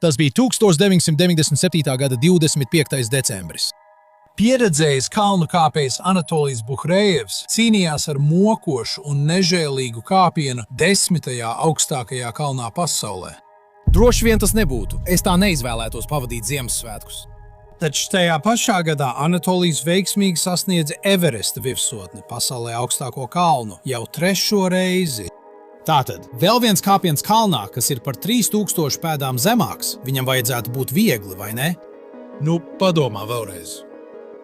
Tas bija 1997. gada 25. decembris. Pieredzējis kalnu kāpējs Anatolijs Buhrejevs cīnījās ar mokošu un nežēlīgu kāpienu 10. augstākajā kalnā pasaulē. Droši vien tas nebūtu. Es tā neizvēlētos pavadīt Ziemassvētkus. Taču tajā pašā gadā Anatolijs veiksmīgi sasniedza Everesta virsotni, pasaulē augstāko kalnu, jau 3. reizi. Tātad, vēl viens kāpiens kalnā, kas ir par 3000 pēdām zemāks, viņam vajadzētu būt viegli, vai ne? Padomā vēlreiz.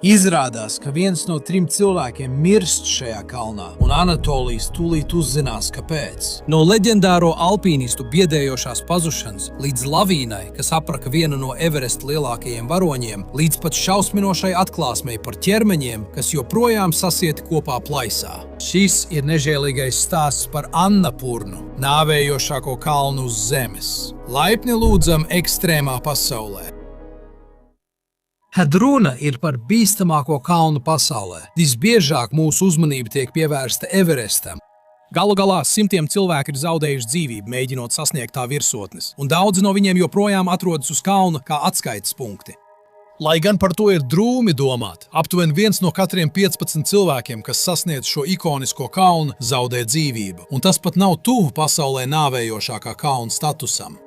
Izrādās, ka viens no 3 cilvēkiem mirst šajā kalnā, un Anatolijs tūlīt uzzinās, kāpēc. No leģendāro alpīnistu biedējošās pazušanas līdz lavīnai, kas apraka vienu no Everesta lielākajiem varoņiem, līdz pat šausminošai atklāsmei par ķermeņiem, kas joprojām sasieti kopā plaisā. Šis ir nežēlīgais stāsts par Annapurnu, nāvējošāko kalnu uz zemes. Laipni lūdzam ekstrēmā pasaulē. Kad runa ir par bīstamāko kalnu pasaulē, visbiežāk mūsu uzmanība tiek pievērsta Everestam. Galu galā simtiem cilvēku ir zaudējuši dzīvību, mēģinot sasniegt tā virsotnes, un daudzi no viņiem joprojām atrodas uz kalna kā atskaites punkti. Lai gan par to ir drūmi domāt, aptuveni 1 no katriem 15 cilvēkiem, kas sasniedz šo ikonisko kalnu, zaudē dzīvību, un tas pat nav tuvu pasaulē nāvējošākā kalna statusam.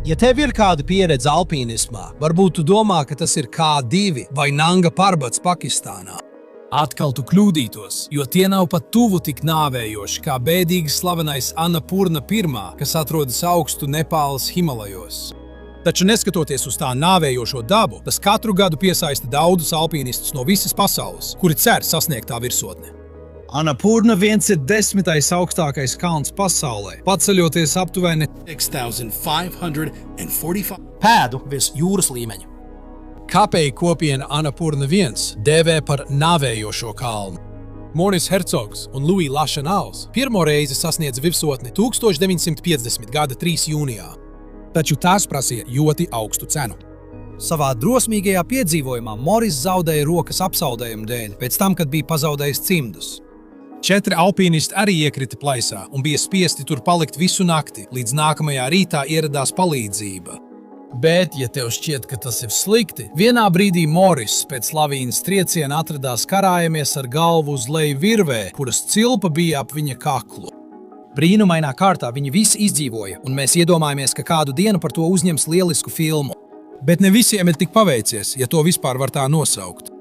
Ja tev ir kāda pieredze alpīnismā, varbūt tu domā, ka tas ir K2 vai Nanga Parbats Pakistānā. Atkal tu kļūdītos, jo tie nav pat tuvu tik nāvējoši kā bēdīgi slavenais Annapurna I, kas atrodas augstu Nepāles Himalajos. Taču neskatoties uz tā nāvējošo dabu, tas katru gadu piesaista daudzus alpīnistus no visas pasaules, kuri cer sasniegt tā virsotni. Annapurna viens ir 10. augstākais kalns pasaulē, paceļoties aptuveni 6545 pēdu virs jūras līmeņa. Kāpēju kopiena Annapurna 1 dēvē par nāvējošo kalnu. Monis Hercogs un Louis Lachenals pirmo reizi sasniedza virsotni 1950. gada 3. jūnijā. Taču tās prasīja ļoti augstu cenu. Savā drosmīgajā piedzīvojumā Moris zaudēja rokas apsaudējumu dēļ, pēc tam, kad bija pazaudējis cimdus. 4 alpīnisti arī iekrita plaisā un bija spiesti tur palikt visu nakti, līdz nākamajā rītā ieradās palīdzība. Bet, ja tev šķiet, ka tas ir slikti, vienā brīdī Moris pēc lavīnas trieciena atradās karājamies ar galvu uz leju virvē, kuras cilpa bija ap viņa kaklu. Brīnumainā kārtā viņi visi izdzīvoja, un mēs iedomājamies, ka kādu dienu par to uzņems lielisku filmu. Bet ne visiem ir tik paveicies, ja to vispār var tā nosaukt.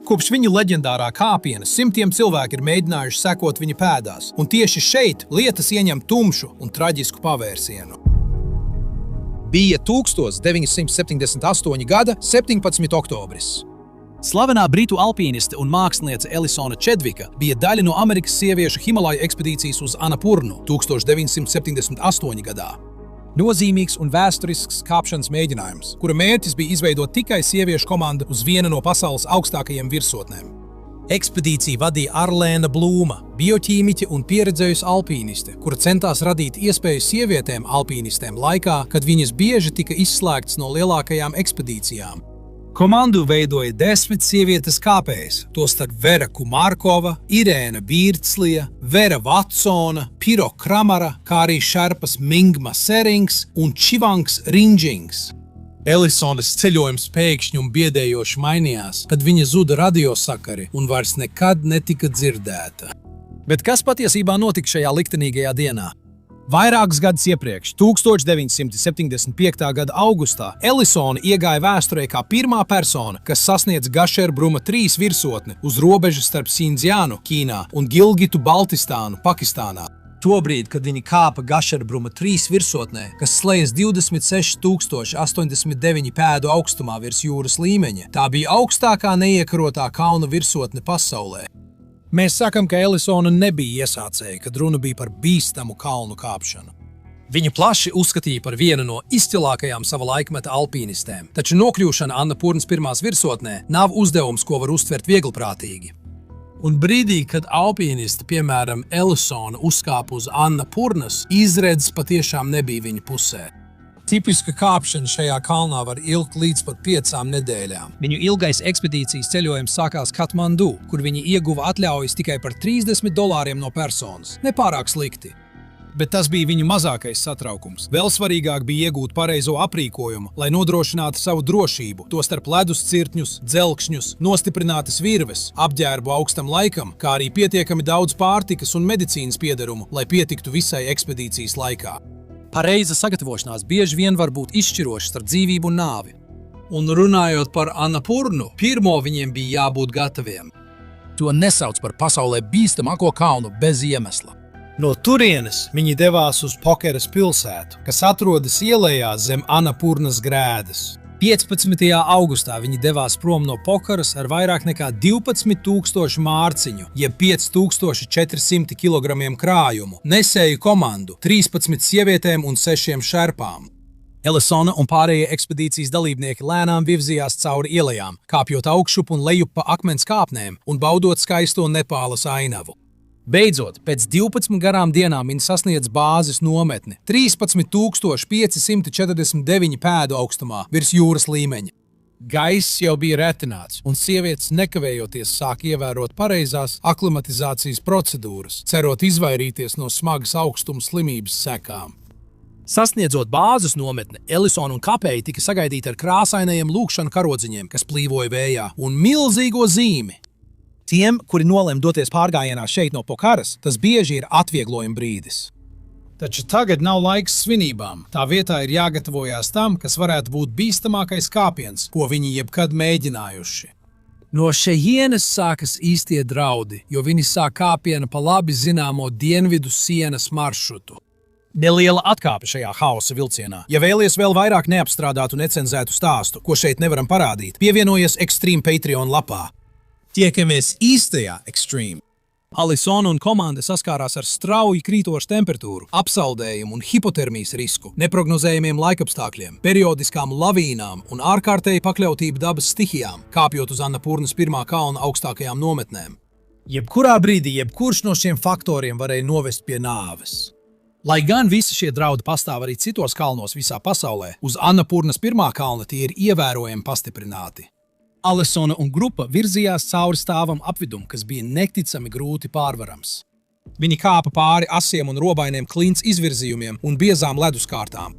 Kopš viņa leģendārā kāpiena simtiem cilvēki ir mēģinājuši sekot viņa pēdās, un tieši šeit lietas ieņem tumšu un traģisku pavērsienu. Bija 1978. gada 17. oktobris. Slavenā britu alpīniste un māksliniece Elisona Chedvika bija daļa no Amerikas sieviešu Himalaju ekspedīcijas uz Annapurnu 1978. gadā. Nozīmīgs un vēsturisks kāpšanas mēģinājums, kura mērķis bija izveidot tikai sieviešu komandu uz vienu no pasaules augstākajiem virsotnēm. Ekspedīciju vadīja Arlēna Blūma, bioķīmiķe un pieredzējusi alpīniste, kura centās radīt iespēju sievietēm alpīnistēm laikā, kad viņas bieži tika izslēgtas no lielākajām ekspedīcijām. Komandu veidoja 10 sievietes kāpējas, tostarp Vera Kumarkova, Irēna Bīrtslija, Vera Vatsona, Piro Kramara, kā arī šerpas Mingma Serings un Čivangs Rinģings. Elisonas ceļojums pēkšņi un biedējoši mainījās, kad viņa zuda radiosakari un vairs nekad netika dzirdēta. Bet kas patiesībā notika šajā liktenīgajā dienā? Vairākus gadus iepriekš, 1975. gada augustā, Elisona iegāja vēsturē kā pirmā persona, kas sasniedz Gašerbruma 3 virsotni uz robežas starp Sindziānu, Ķīnā un Gilgitu, Baltistānu, Pakistānā. Tobrīd, kad viņi kāpa Gašerbruma 3 virsotnē, kas slēdz 26,089 pēdu augstumā virs jūras līmeņa, tā bija augstākā neiekarotā kalna virsotne pasaulē. Mēs sakam, ka Elisona nebija iesācēja, kad runa bija par bīstamu kalnu kāpšanu. Viņu plaši uzskatīja par vienu no izcilākajām sava laikmeta alpīnistēm, taču nokļūšana Annapurnas pirmās virsotnē nav uzdevums, ko var uztvert vieglprātīgi. Un brīdī, kad alpīnisti, piemēram Elisona, uzkāpa uz Annapurnas, izredzes patiešām nebija viņa pusē. Tipiska kāpšana šajā kalnā var ilgt līdz pat 5 nedēļām. Viņu ilgais ekspedīcijas ceļojums sākās Katmandu, kur viņi ieguva atļaujas tikai par $30 no personas. Nepārāk slikti. Bet tas bija viņu mazākais satraukums. Vēl svarīgāk bija iegūt pareizo aprīkojumu, lai nodrošinātu savu drošību, tostarp ledus cirtņus, dzelkšņus, nostiprinātas virves, apģērbu augstam laikam, kā arī pietiekami daudz pārtikas un medicīnas piederumu, lai pietiktu visai ekspedīcijas laikā. Pareiza sagatavošanās bieži vien var būt izšķiroša starp dzīvību un nāvi. Un runājot par Annapurnu, pirmo viņiem bija jābūt gataviem. To nesauc par pasaulē bīstamāko kalnu bez iemesla. No turienes viņi devās uz Pokeras pilsētu, kas atrodas ielējā zem Annapurnas grēdas. 15. augustā viņi devās prom no Pokaras ar vairāk nekā 12,000 mārciņu, jeb 5,400 kg krājumu, nesēju komandu, 13 sievietēm un 6 šerpām. Ellisona un pārējie ekspedīcijas dalībnieki lēnām virzījās cauri ielējām, kāpjot augšup un lejup pa akmens kāpnēm un baudot skaisto Nepālas ainavu. Beidzot, pēc 12 garām dienām viņi sasniedz bāzes nometni 13,549 pēdu augstumā virs jūras līmeņa. Gaiss jau bija retināts, un sievietes nekavējoties sāk ievērot pareizās aklimatizācijas procedūras, cerot izvairīties no smagas augstuma slimības sekām. Sasniedzot bāzes nometni, Ellisona un Kapēji tika sagaidīti ar krāsainajiem lūkšanu karodziņiem, kas plīvoja vējā, un milzīgo zīmi. Tiem, kuri nolēma doties pārgājienā šeit no Pokaras, tas bieži ir atvieglojuma brīdis. Taču tagad nav laiks svinībām. Tā vietā ir jāgatavojās tam, kas varētu būt bīstamākais kāpiens, ko viņi jebkad mēģinājuši. No šejienes sākas īstie draudi, jo viņi sāk kāpienu pa labi zināmo dienvidu sienas maršrutu. Neliela atkāpe šajā hausa vilcienā. Ja vēlies vēl vairāk neapstrādātu necenzētu stāstu, ko šeit nevaram parādīt, pievienojies Extreme Patreon lapā. Tiekamies īstajā Extreme. Ellisona un komanda saskārās ar strauji krītošu temperatūru, apsaldējumu un hipotermijas risku, neprognozējumiem laikapstākļiem, periodiskām lavīnām un ārkārtēji pakļautību dabas stihijām, kāpjot uz Annapurnas pirmā kalna augstākajām nometnēm. Jebkurā brīdī jebkurš no šiem faktoriem varēja novest pie nāves. Lai gan visi šie draudi pastāv arī citos kalnos visā pasaulē, uz Annapurnas pirmā kalna tie ir ievērojami pastiprināti. Ellisona un grupa virzījās cauri stāvam apvidum, kas bija neticami grūti pārvarams. Viņi kāpa pāri asiem un robainiem klints izvirzījumiem un biezām leduskārtām.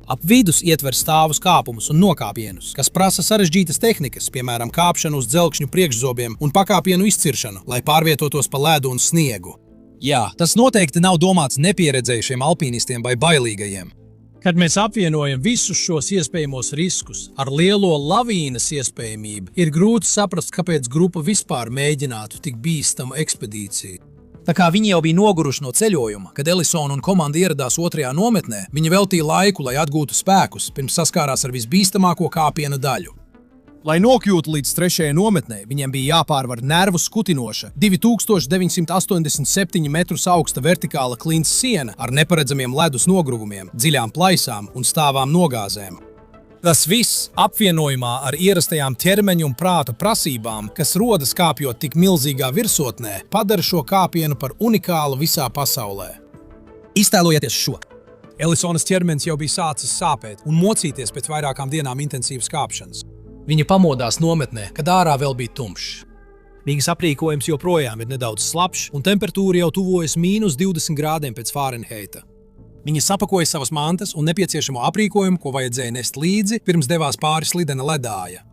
Ap vidus ietver stāvus kāpumus un nokāpienus, kas prasa sarežģītas tehnikas, piemēram, kāpšanu uz dzelkšņu priekšzobiem un pakāpienu izciršanu, lai pārvietotos pa ledu un sniegu. Jā, tas noteikti nav domāts nepieredzējušiem alpīnistiem vai bailīgajiem. Kad mēs apvienojam visus šos iespējamos riskus ar lielo lavīnas iespējamību, ir grūti saprast, kāpēc grupa vispār mēģinātu tik bīstamu ekspedīciju. Tā kā viņi jau bija noguruši no ceļojuma, kad Ellisona un komanda ieradās otrajā nometnē, viņi veltīja laiku, lai atgūtu spēkus, pirms saskārās ar visbīstamāko kāpiena daļu. Lai nokļūtu līdz trešajai nometnē, viņiem bija jāpārvar nervu skutinoša 2987 metrus augsta vertikāla klints siena ar neparedzamiem ledus nogruvumiem, dziļām plaisām un stāvām nogāzēm. Tas viss apvienojumā ar ierastajām ķermeņa un prāta prasībām, kas rodas kāpjot tik milzīgā virsotnē, padara šo kāpienu par unikālu visā pasaulē. Iztēlojieties šo. Ellisonas ķermenis jau bija sācis sāpēt un mocīties pēc vairākām dienām intensīvas kāpšanas. Viņa pamodās nometnē, kad ārā vēl bija tumšs. Viņas aprīkojums joprojām ir nedaudz slapjš, un temperatūra jau tuvojas -20 grādiem pēc Fārenheita. Viņa sapakoja savas mantas un nepieciešamo aprīkojumu, ko vajadzēja nest līdzi, pirms devās pāri slidena ledāja.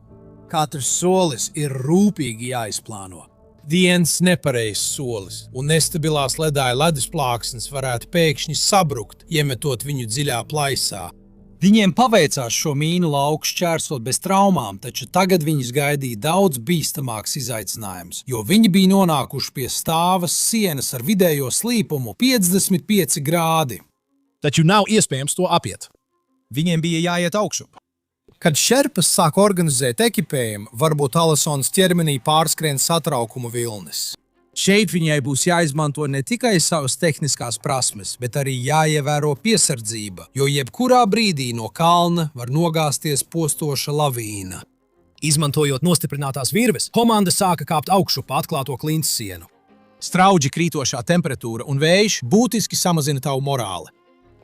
Katrs solis ir rūpīgi jāizplāno. Viens nepareizs solis, un nestabilās ledāja ledusplāksnes varētu pēkšņi sabrukt, iemetot viņu dziļā plaisā. Viņiem paveicās šo mīnu lauku šķērsot bez traumām, taču tagad viņus gaidīja daudz bīstamāks izaicinājums, jo viņi bija nonākuši pie stāvas sienas ar vidējo slīpumu 55 grādi. Taču nav iespējams to apiet. Viņiem bija jāiet augšup. Kad šerpas sāk organizēt ekipējumu, varbūt Ellisonas ķermenī pārskrien satraukuma vilnis. Šeit viņai būs jāizmanto ne tikai savas tehniskās prasmes, bet arī jāievēro piesardzība, jo jebkurā brīdī no kalna var nogāzties postoša lavīna. Izmantojot nostiprinātās virves, komanda sāka kāpt augšu pa atklāto klints sienu. Straudži krītošā temperatūra un vējš būtiski samazina tavu morāli.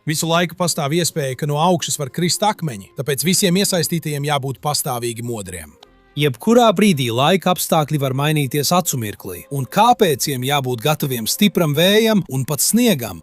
Visu laiku pastāv iespēja, ka no augšas var krist akmeņi, tāpēc visiem iesaistītajiem jābūt pastāvīgi modriem. Jebkurā brīdī laika apstākļi var mainīties acu mirklī, un kāpēciem jābūt gataviem stipram vējam un pat sniegam.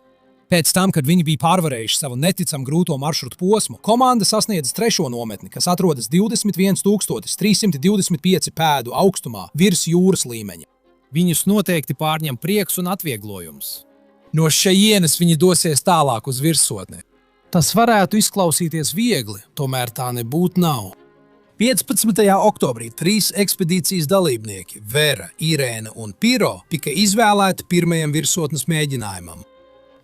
Pēc tam, kad viņi bija pārvarējuši savu neticami grūto maršrutu posmu, komanda sasniedza 3. nometni, kas atrodas 21,325 pēdu augstumā virs jūras līmeņa. Viņus noteikti pārņem prieks un atvieglojums. No šejienes viņi dosies tālāk uz virsotni. Tas varētu izklausīties viegli, tomēr tā nebūtu nav. 15. oktobrī 3 ekspedīcijas dalībnieki – Vera, Irēna un Piro – tika izvēlēti pirmajam virsotnes mēģinājumam.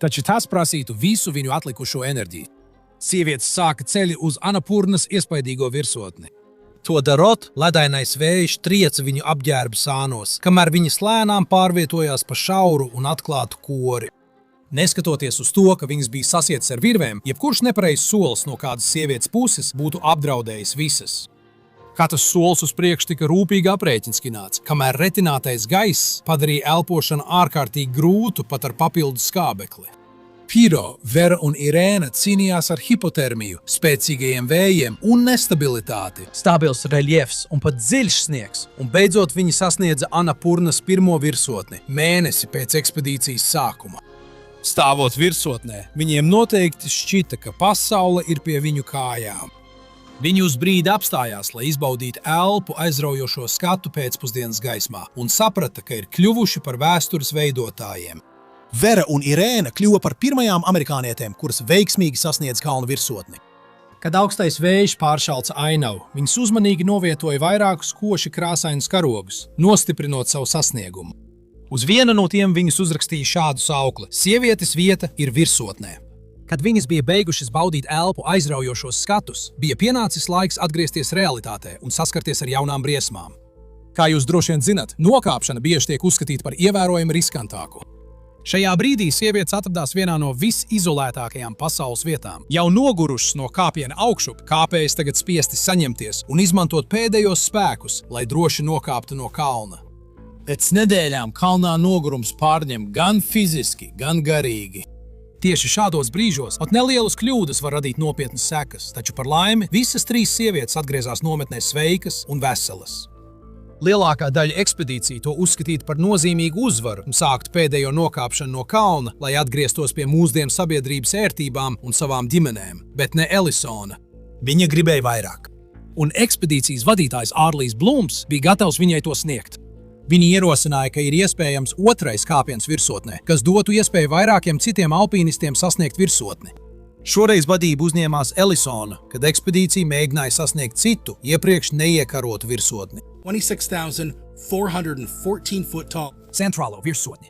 Taču tas prasītu visu viņu atlikušo enerģiju. Sievietes sāka ceļu uz Anapurnas iespaidīgo virsotni. To darot, ledainais vējš trieca viņu apģērba sānos, kamēr viņas lēnām pārvietojās pa šauru un atklātu kori. Neskatoties uz to, ka viņas bija sasietas ar virvēm, jebkurš nepareizs solis no kādas sievietes puses būtu apdraudējis visas. Katrs solis uz priekšu tika rūpīgi aprēķinskināts, kamēr retinātais gaiss padarīja elpošanu ārkārtīgi grūtu pat ar papildu skābekli. Piro, Vera un Irēna cīnījās ar hipotermiju, spēcīgajiem vējiem un nestabilitāti. Stabils reļiefs un pat dziļš sniegs, un beidzot viņi sasniedza Anapurnas pirmo virsotni, mēnesi pēc ekspedīcijas sākuma. Stāvot virsotnē, viņiem noteikti šķita, ka pasaule ir pie viņu kājām. Viņi uz brīdi apstājās, lai izbaudītu elpu aizraujošo skatu pēcpusdienas gaismā un saprata, ka ir kļuvuši par vēstures veidotājiem. Vera un Irēna kļuva par pirmajām amerikānietēm, kuras veiksmīgi sasniedz kalnu virsotni. Kad augstais vējš pāršalca ainavu, viņas uzmanīgi novietoja vairākus koši krāsainus karogus, nostiprinot savu sasniegumu. Uz viena no tiem viņas uzrakstīja šādu saukli: sievietes vieta ir virsotnē. Kad viņas bija beigušas baudīt elpu aizraujošos skatus, bija pienācis laiks atgriezties realitātē un saskarties ar jaunām briesmām. Kā jūs droši vien zinat, nokāpšana bieži tiek uzskatīta par ievērojami riskantāku. Šajā brīdī sievietes atradās vienā no visizolētākajām pasaules vietām. Jau nogurušas no kāpiena augšup, kāpējas tagad spiesti saņemties un izmantot pēdējos spēkus, lai droši nokāptu no kalna. Pēc nedēļām kalnā nogurums pārņem gan fiziski, gan garīgi. Tieši šādos brīžos pat nelielas kļūdas var radīt nopietnas sekas, taču par laimi visas 3 sievietes atgriezās nometnē sveikas un veselas. Lielākā daļa ekspedīciju to uzskatītu par nozīmīgu uzvaru un sākt pēdējo nokāpšanu no kalna, lai atgrieztos pie mūsdienu sabiedrības ērtībām un savām ģimenēm, bet ne Elisona. Viņa gribēja vairāk. Un ekspedīcijas vadītājs Ārlijs Blūms bija gatavs viņai to sniegt. Viņi ierosināja, ka ir iespējams otrais kāpiens virsotnē, kas dotu iespēju vairākiem citiem alpīnistiem sasniegt virsotni. Šoreiz vadību uzņēmās Elisona, kad ekspedīcija mēģināja sasniegt citu, iepriekš neiekarotu virsotni. 26,414 foot tall. Centrālo virsotni.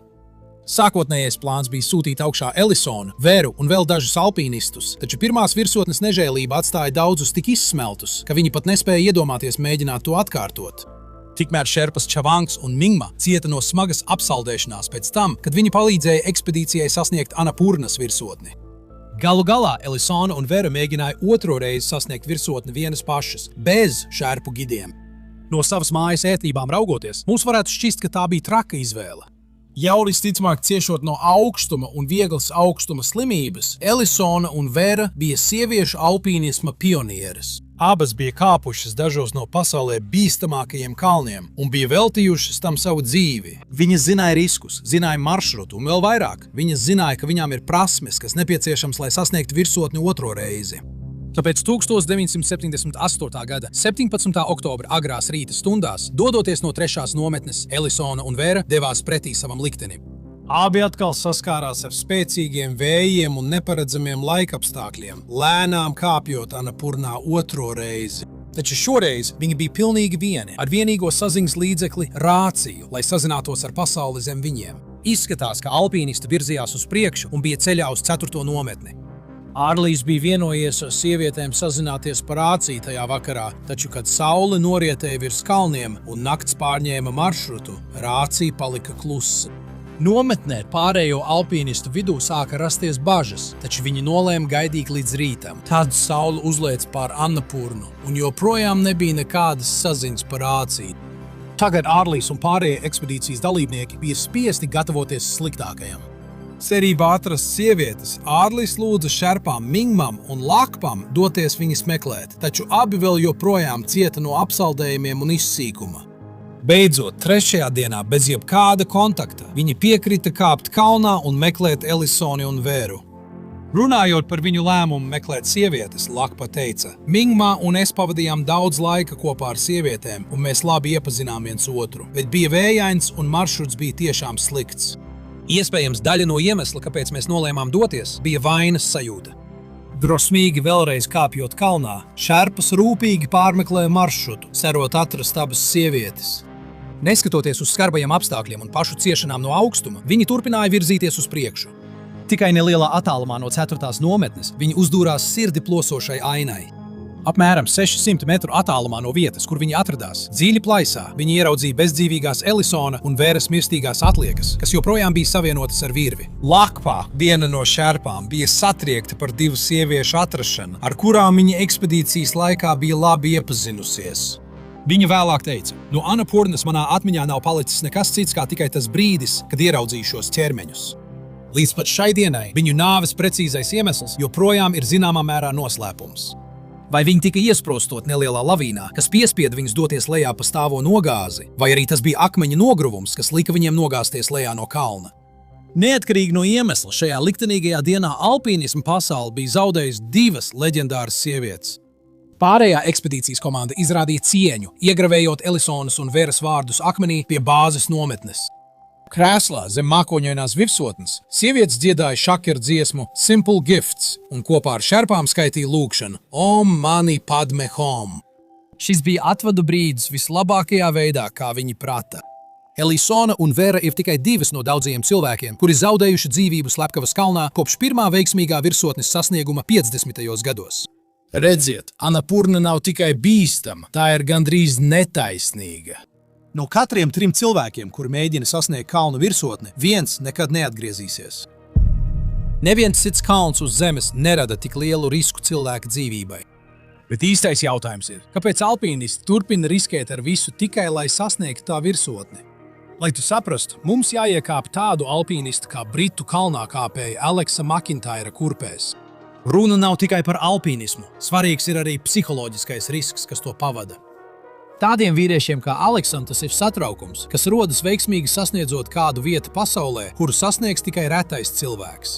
Sākotnējais plāns bija sūtīt augšā Elisonu, Veru un vēl dažus alpīnistus, taču pirmās virsotnes nežēlība atstāja daudzus tik izsmeltus, ka viņi pat nespēja iedomāties mēģināt to atkārtot. Tikmēr šerpas Čavangs un Mingma cieta no smagas apsaldēšanās pēc tam, kad viņi palīdzēja ekspedīcijai sasniegt Anapurnas virsotni. Galu galā Elisona un Vera mēģināja otro reizi sasniegt virsotni vienas pašas, bez šerpu gidiem. No savas mājas ērtībām raugoties, mums varētu šķist, ka tā bija traka izvēle. Jau visticamāk ciešot no augstuma un vieglas augstuma slimības, Elisona un Vera bija sieviešu alpīnisma pionieres. Abas bija kāpušas dažos no pasaulē bīstamākajiem kalniem un bija veltījušas tam savu dzīvi. Viņas zināja riskus, zināja maršrutu un vēl vairāk. Viņas zināja, ka viņām ir prasmes, kas nepieciešams, lai sasniegtu virsotni otro reizi. Tāpēc 1978. gada 17. oktobra agrās rīta stundās, dodoties no 3. nometnes, Elisona un Vera devās pretī savam liktenim. Abi atkal saskārās ar spēcīgiem vējiem un neparedzamiem laikapstākļiem, lēnām kāpjot Anapurnā otro reizi. Taču šoreiz viņi bija pilnīgi vieni, ar vienīgo saziņas līdzekli rāciju, lai sazinātos ar pasauli zem viņiem. Izskatās, ka alpīnisti virzījās uz priekšu un bija ceļā uz 4. nometni. Ārlijs bija vienojies ar sievietēm sazināties par rāciju tajā vakarā, taču, kad saule norietēja virs kalniem un nakts pārņēma maršrutu, rācija palika klusa. Nometnē pārējo alpīnistu vidū sāka rasties bažas, taču viņi nolēma gaidīt līdz rītam. Tad saule uzliec pār Anapurnu un joprojām nebija nekādas saziņas par rāciju. Tagad Ārlijs un pārējie ekspedīcijas dalībnieki bija spiesti gatavoties sliktākajam. Cerībā atrast sievietes, Ārlijs lūdza šerpām Mingmam un Lakpam doties viņas meklēt, taču abi vēl joprojām cieta no apsaldējumiem un izsīkuma. Beidzot, 3. dienā, bez jebkāda kontakta, viņi piekrita kāpt kalnā un meklēt Elisoni un Vēru. Runājot par viņu lēmumu meklēt sievietes, Lakpa teica: Mingma un es pavadījām daudz laika kopā ar sievietēm, un mēs labi iepazinām viens otru, bet bija vējains un maršruts bija tiešām slikts. Iespējams, daļa no iemesla, kāpēc mēs nolēmām doties, bija vainas sajūta. Drosmīgi vēlreiz kāpjot kalnā, šerpas rūpīgi pārmeklēja maršrutu, cerot atrast abas sievietes. Neskatoties uz skarbajiem apstākļiem un pašu ciešanām no augstuma, viņi turpināja virzīties uz priekšu. Tikai nelielā attālumā no 4. nometnes viņi uzdūrās sirdi plosošai ainai. Apmēram 600 metru attālumā no vietas, kur viņi atradās, dziļi plaisā, viņi ieraudzīja bezdzīvīgās Elisona un Vēras mirstīgās atliekas, kas joprojām bija savienotas ar virvi. Lakpā, viena no šerpām, bija satriekta par 2 sieviešu atrašanu, ar kurām viņa ekspedīcijas laikā bija labi iepazinusies. Viņa vēlāk teica: No Anapurnas manā atmiņā nav palicis nekas cits kā tikai tas brīdis, kad ieraudzīju šos ķermeņus. Līdz pat šai dienai viņu nāves precīzais iemesls joprojām ir zināmā mērā noslēpums. Vai viņi tika iesprostot nelielā lavīnā, kas piespieda viņus doties lejā pa stāvo nogāzi, vai arī tas bija akmeņa nogruvums, kas lika viņiem nogāzties lejā no kalna? Neatkarīgi no iemesla, šajā liktenīgajā dienā alpīnisma pasaule bija zaudējusi 2 leģendāras sievietes. Pārējā ekspedīcijas komanda izrādīja cieņu, iegravējot Elisonas un Vēras vārdus akmenī pie bāzes nometnes. Krēslā zem mākoņainās virsotnes sievietes dziedāja šakeru dziesmu Simple Gifts un kopā ar šerpām skaitīja lūgšanu Om Mani Padme Hum. Šis bija atvadu brīdis vislabākajā veidā, kā viņi prata. Elisona un Vēra ir tikai 2 no daudzajiem cilvēkiem, kuri zaudējuši dzīvību Slepkavas kalnā kopš pirmā veiksmīgā virsotnes sasnieguma 50. gados. Redziet, Anapurna nav tikai bīstama, tā ir gandrīz netaisnīga. No katriem 3 cilvēkiem, kuri mēģina sasniegt kalnu virsotni, viens nekad neatgriezīsies. Neviens cits kalns uz zemes nerada tik lielu risku cilvēka dzīvībai. Bet īstais jautājums ir, kāpēc alpīnisti turpina riskēt ar visu tikai, lai sasniegtu tā virsotni? Lai tu saprastu, mums jāiekāp tādu alpīnistu kā britu kalnā kāpēja Aleksa Makintaira kurpēs. Runa nav tikai par alpīnismu, svarīgs ir arī psiholoģiskais risks, kas to pavada. Tādiem vīriešiem kā Aleksam tas ir satraukums, kas rodas veiksmīgi sasniedzot kādu vietu pasaulē, kuru sasniegs tikai retais cilvēks.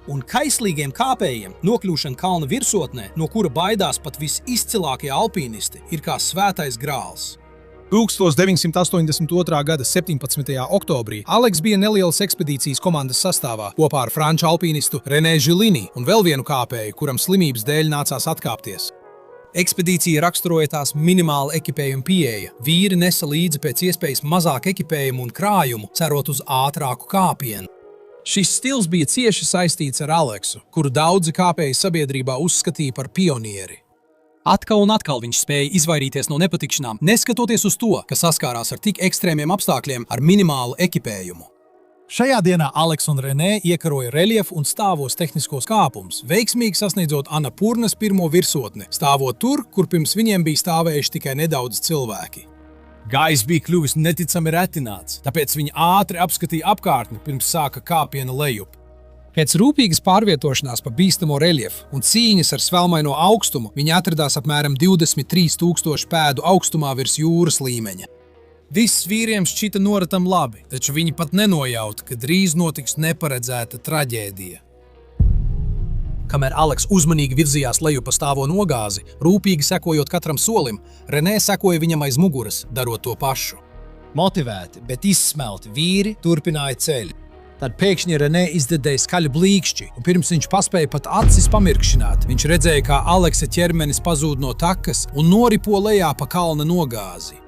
Un kaislīgiem kāpējiem nokļūšana kalna virsotnē, no kura baidās pat visizcilākie alpīnisti, ir kā svētais grāls. 1982. gada 17. oktobrī Aleks bija nelielas ekspedīcijas komandas sastāvā kopā ar franču alpīnistu René Žilini un vēl vienu kāpēju, kuram slimības dēļ nācās atkāpties. Ekspedīcija raksturoja tās minimāla ekipējuma pieeja. Vīri nesa līdzi pēc iespējas mazāk ekipējumu un krājumu, cerot uz ātrāku kāpienu. Šis stils bija cieši saistīts ar Aleksu, kuru daudzi kāpēji sabiedrībā uzskatīja par pionieri. Atkal un atkal viņš spēja izvairīties no nepatikšanām, neskatoties uz to, ka saskārās ar tik ekstrēmiem apstākļiem ar minimālu ekipējumu. Šajā dienā Aleks un Renē iekaroja reljefu un stāvos tehniskos kāpumus, veiksmīgi sasniedzot Anapurnas pirmo virsotni, stāvot tur, kur pirms viņiem bija stāvējuši tikai nedaudz cilvēki. Gaiss bija kļuvis neticami retināts, tāpēc viņi ātri apskatīja apkārtni pirms sāka kāpiena lejup. Pēc rūpīgas pārvietošanās pa bīstamo reljefu un cīņas ar svelmaino augstumu viņi atradās apmēram 23,000 pēdu augstumā virs jūras līmeņa. Viss vīriem šķita noratam labi, taču viņi pat nenojauta, ka drīz notiks neparedzēta traģēdija. Kamēr Aleks uzmanīgi virzījās leju pa stāvo nogāzi, rūpīgi sekojot katram solim, Renē sekoja viņam aiz muguras, darot to pašu. Motivēti, bet izsmelti vīri turpināja ceļu. Tad pēkšņi Renē izdedēja skaļu blīkšķi, un pirms viņš paspēja pat acis pamirkšināt, viņš redzēja, kā Aleksa ķermenis pazūd no takas un noripo lejā pa kalna nogāzi.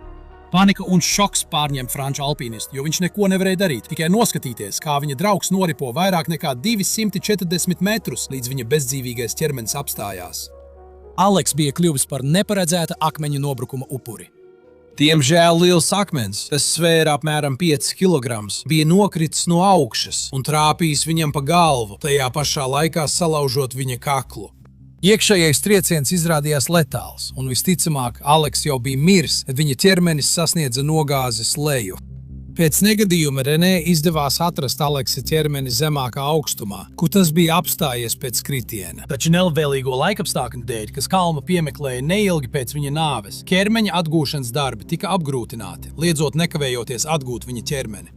Panika un šoks pārņem franču alpīnistu, jo viņš neko nevarēja darīt, tikai noskatīties, kā viņa draugs noripo vairāk nekā 240 metrus, līdz viņa bezdzīvīgais ķermenis apstājās. Aleks bija kļuvis par neparedzēta akmeņa nobrukuma upuri. Diemžēl liels akmens, kas svēra apmēram 5 kg, bija nokritis no augšas un trāpījis viņam pa galvu, tajā pašā laikā salaužot viņa kaklu. Iekšējais trieciens izrādījās letāls, un visticamāk, Aleks jau bija miris, kad viņa ķermenis sasniedza nogāzes leju. Pēc negadījuma Renē izdevās atrast Aleksa ķermeni zemākā augstumā, kur tas bija apstājies pēc kritiena. Taču nelabvēlīgo laikapstākļu dēļ, kas Kalnu piemeklēja neilgi pēc viņa nāves, ķermeņa atgūšanas darbi tika apgrūtināti, liedzot nekavējoties atgūt viņa ķermeni.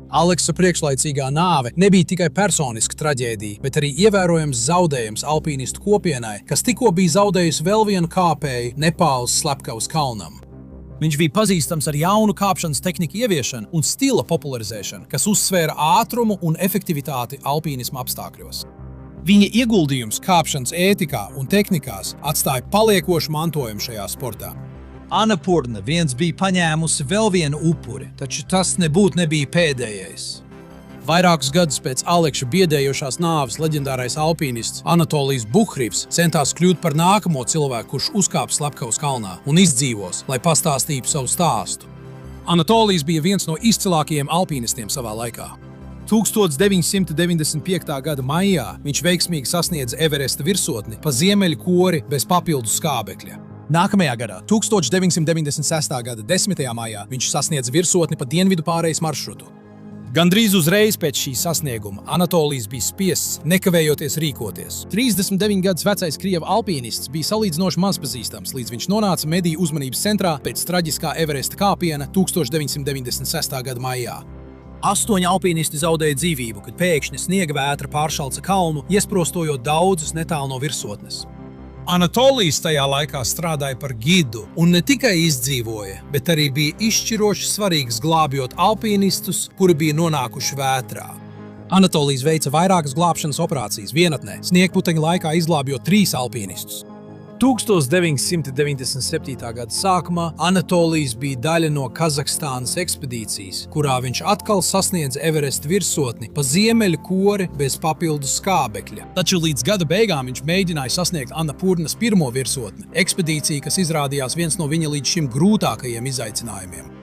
Aleksa priekšlaicīgā nāve nebija tikai personiska traģēdija, bet arī ievērojams zaudējums alpīnistu kopienai, kas tikko bija zaudējusi vēl vienu kāpēju Nepāles slepkavas kalnam. Viņš bija pazīstams ar jaunu kāpšanas tehniku ieviešanu un stila popularizēšanu, kas uzsvēra ātrumu un efektivitāti alpīnisma apstākļos. Viņa ieguldījums kāpšanas ētikā un tehnikās atstāja paliekošu mantojumu šajā sportā. Anapurna viens bija paņēmusi vēl vienu upuri, taču tas nebija pēdējais. Vairākus gadus pēc Aleksa biedējošās nāves leģendārais alpīnists Anatolijs Buhrivs centās kļūt par nākamo cilvēku, kurš uzkāps Slepkavas kalnā un izdzīvos, lai pastāstītu savu stāstu. Anatolijs bija viens no izcilākajiem alpīnistiem savā laikā. 1995. gada maijā viņš veiksmīgi sasniedza Everesta virsotni pa ziemeļu kori bez papildu skābekļa. Nākamajā gadā, 1996. gada 10. maijā, viņš sasniedza virsotni pa dienvidu pārejas maršrutu. Gandrīz uzreiz pēc šī sasnieguma Anatolijs bija spiests nekavējoties rīkoties. 39 gadus vecais krievu alpīnists bija salīdzinoši mazpazīstams, līdz viņš nonāca mediju uzmanības centrā pēc traģiskā Everesta kāpiena 1996. gada maijā. 8 alpīnisti zaudēja dzīvību, kad pēkšņi sniega vētra pāršalca kalnu, iesprostojot daudzus netālu no virsotnes. Anatolijs tajā laikā strādāja par gidu un ne tikai izdzīvoja, bet arī bija izšķiroši svarīgs glābjot alpīnistus, kuri bija nonākuši vētrā. Anatolijs veica vairākas glābšanas operācijas vienatnē, sniegputeņa laikā izglābjot 3 alpīnistus. 1997. gada sākumā Anatolijs bija daļa no Kazahstānas ekspedīcijas, kurā viņš atkal sasniedza Everesta virsotni pa ziemeļu kori bez papildu skābekļa. Taču līdz gada beigām viņš mēģināja sasniegt Anapurnas pirmo virsotni, ekspedīciju, kas izrādījās viens no viņa līdz šim grūtākajiem izaicinājumiem.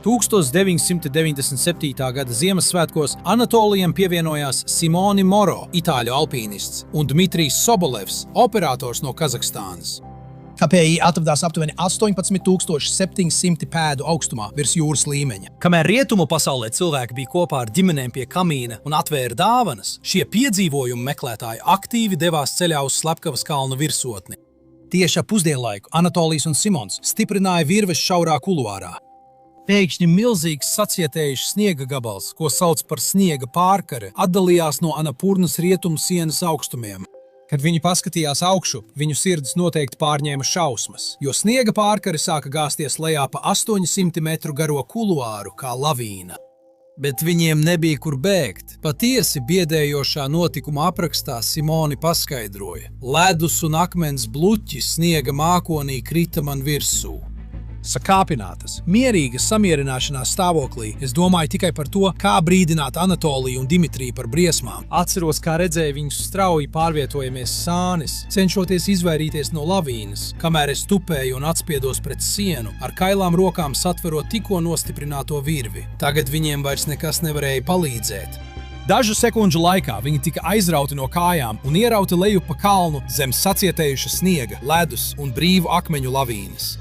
1997. gada Ziemassvētkos Anatolijam pievienojās Simoni Moro, itāļu alpīnists, un Dmitrijs Sobolevs, operators no Kazahstānas. KPI atradās aptuveni 18,700 pēdu augstumā virs jūras līmeņa. Kamēr rietumu pasaulē cilvēki bija kopā ar ģimenēm pie kamīna un atvēra dāvanas, šie piedzīvojumu meklētāji aktīvi devās ceļā uz Slepkavas kalnu virsotni. Tieši ap pusdienlaiku Anatolijs un Simons stiprināja virves šaurā kuluārā. Pēkšņi milzīgs sacietējušs sniega gabals, ko sauc par sniega pārkare, atdalījās no Anapurnas rietumu sienas augstumiem. Kad viņi paskatījās augšu, viņu sirds noteikti pārņēma šausmas, jo sniega pārkare sāka gāzties lejā pa 800 metru garo kuluāru kā lavīna. Bet viņiem nebija kur bēgt. Patiesi biedējošā notikuma aprakstā Simoni paskaidroja: ledus un akmens bluķi sniega mākonī krita man virsū. Sakāpinātas, mierīgas samierināšanās stāvoklī, es domāju tikai par to, kā brīdināt Anatoliju un Dimitriju par briesmām. Atceros, kā redzēju viņus strauji pārvietojamies sānis, cenšoties izvairīties no lavīnas, kamēr es tupēju un atspiedos pret sienu, ar kailām rokām satverot tikko nostiprināto virvi. Tagad viņiem vairs nekas nevarēja palīdzēt. Dažu sekundžu laikā viņi tika aizrauti no kājām un ierauti leju pa kalnu zem sacietējuša sniega, ledus un brīvu akmeņu lavīnas.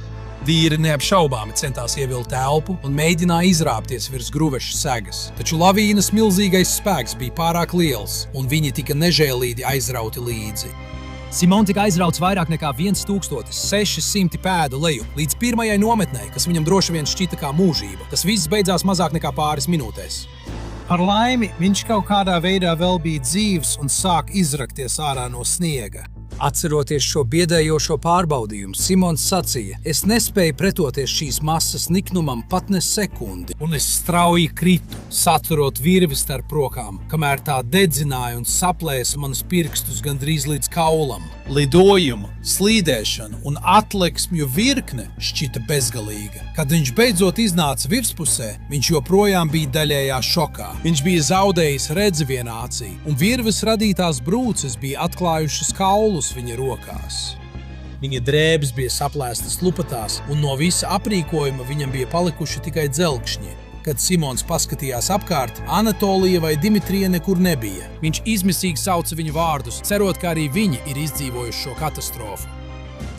Vīri neapšaubāmi centās ievilkt elpu un mēģināja izrāpties virs gruveša segas, taču lavīnas milzīgais spēks bija pārāk liels, un viņi tika nežēlīgi aizrauti līdzi. Simons tika aizrauts vairāk nekā 1600 pēdu leju, līdz pirmajai nometnei, kas viņam droši vien šķita kā mūžība. Tas viss beidzās mazāk nekā pāris minūtēs. Par laimi, viņš kaut kādā veidā vēl bija dzīvs un sāk izrakties ārā no sniega. Atceroties šo biedējošo pārbaudījumu, Simons sacīja: es nespēju pretoties šīs masas niknumam pat ne sekundi, un es strauji kritu, saturot virvi starp rokām, kamēr tā dedzināja un saplēsa manus pirkstus gandrīz līdz kaulam. Lidojumu, slīdēšanu un atleksmju virkne šķita bezgalīga. Kad viņš beidzot iznāca virspusē, viņš joprojām bija daļējā šokā. Viņš bija zaudējis redzi vienā acī, un virves radītās brūces bija atklājušas kaulus viņa rokās. Viņa drēbes bija saplēstas lupatās, un no visa aprīkojuma viņam bija palikuši tikai dzelkšņi. Kad Simons paskatījās apkārt, Anatolija vai Dimitrija nekur nebija. Viņš izmisīgi sauca viņu vārdus, cerot, ka arī viņi ir izdzīvojuši šo katastrofu.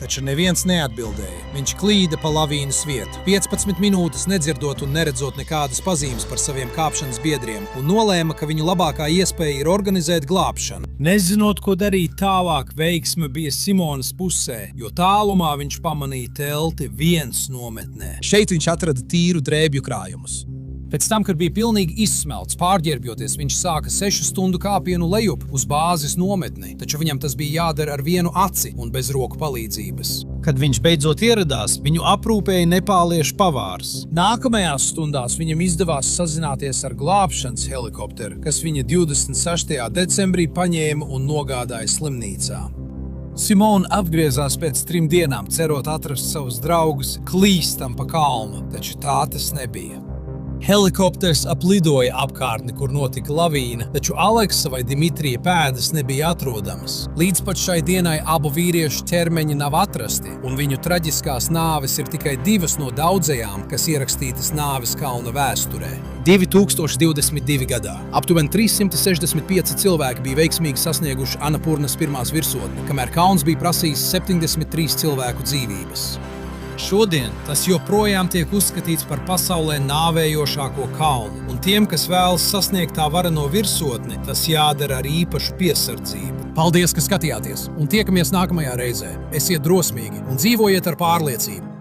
taču neviens neatbildēja. Viņš klīda pa lavīnas vietu. 15 minūtes nedzirdot un neredzot nekādas pazīmes par saviem kāpšanas biedriem un nolēma, ka viņu labākā iespēja ir organizēt glābšanu. Nezinot, ko darīt tālāk, veiksme bija Simonas pusē, jo tālumā viņš pamanīja telti viens nometnē. Šeit viņš atrada tīru drēbju krājumus. Pēc tam, kad bija pilnīgi izsmelts, pārģērbjoties, viņš sāka 6 stundu kāpienu lejup uz bāzes nometni, taču viņam tas bija jādara ar vienu aci un bez roku palīdzības. Kad viņš beidzot ieradās, viņu aprūpēja nepāliešu pavārs. Nākamajās stundās viņam izdevās sazināties ar glābšanas helikopteru, kas viņa 26. decembrī paņēma un nogādāja slimnīcā. Simona atgriezās pēc 3 dienām, cerot atrast savus draugus, klīstam pa kalnu, taču tā tas nebija. Helikopters aplidoja apkārtni, kur notika lavīna, taču Aleksa vai Dimitrija pēdas nebija atrodamas. Līdz pat šai dienai abu vīriešu ķermeņi nav atrasti, un viņu traģiskās nāves ir tikai 2 no daudzajām, kas ierakstītas nāves kalna vēsturē. 2022. gadā aptuveni 365 cilvēki bija veiksmīgi sasnieguši Anapurnas pirmās virsotni, kamēr kalns bija prasījis 73 cilvēku dzīvības. Šodien tas joprojām tiek uzskatīts par pasaulē nāvējošāko kalnu, un tiem, kas vēlas sasniegt tā vareno virsotni, tas jādara ar īpašu piesardzību. Paldies, ka skatījāties, un tiekamies nākamajā reizē. Esiet drosmīgi un dzīvojiet ar pārliecību.